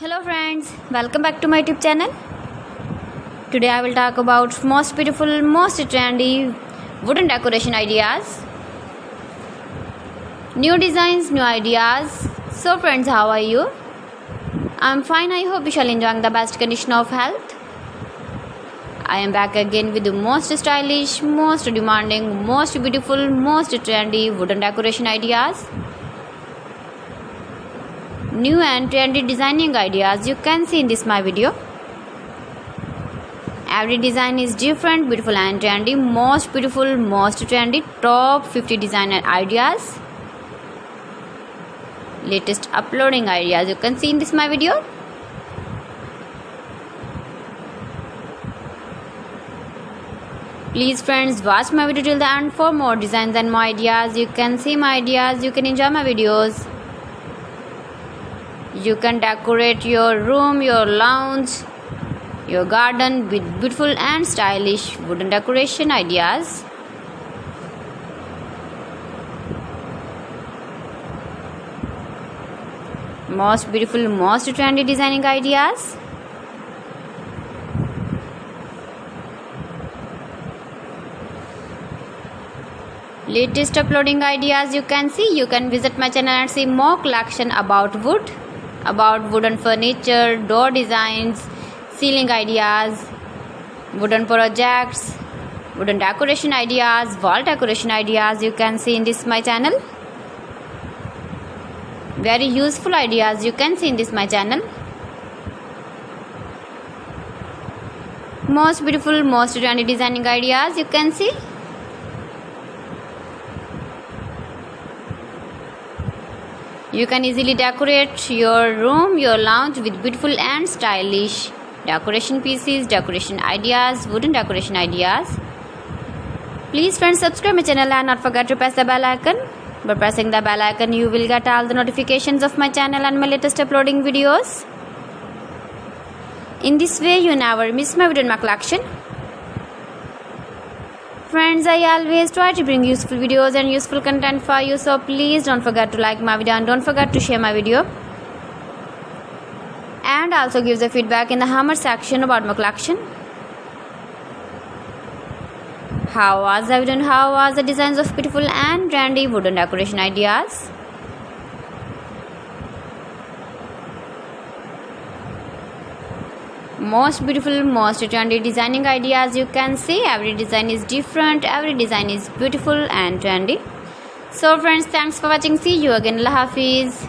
Hello friends, welcome back to my YouTube channel. Today I will talk about most beautiful, most trendy wooden decoration ideas. New designs, new ideas. So friends, how are you? I'm fine. I hope you shall enjoy the best condition of health. I am back again with the most stylish, most demanding, most beautiful, most trendy wooden decoration ideas. New and trendy designing ideas you can see in this my video. Every design is different, beautiful and trendy. Most beautiful, most trendy, top 50 designer ideas. Latest uploading ideas you can see in this my video. Please friends, watch my video till the end for more designs and more ideas. You can see my ideas, you can enjoy my videos. You can decorate your room, your lounge, your garden with beautiful and stylish wooden decoration ideas. Most beautiful, most trendy designing ideas. Latest uploading ideas you can see. You can visit my channel and see more collection about wood, about wooden furniture, door designs, ceiling ideas, wooden projects, wooden decoration ideas, wall decoration ideas you can see in this my channel. Very useful ideas you can see in this my channel. Most beautiful, most trendy designing ideas you can see. You can easily decorate your room, your lounge with beautiful and stylish decoration pieces, decoration ideas, wooden decoration ideas. Please friends, subscribe my channel and not forget to press the bell icon. By pressing the bell icon, you will get all the notifications of my channel and my latest uploading videos. In this way, you never miss my video in my collection. Friends, I always try to bring useful videos and useful content for you, so please don't forget to like my video and don't forget to share my video. And also give the feedback in the comment section about my collection. How was the video and how was the designs of beautiful and trendy wooden decoration ideas? Most beautiful, most trendy designing ideas you can see. Every design is different, every design is beautiful and trendy. So friends, thanks for watching. See you again. Allah Hafiz.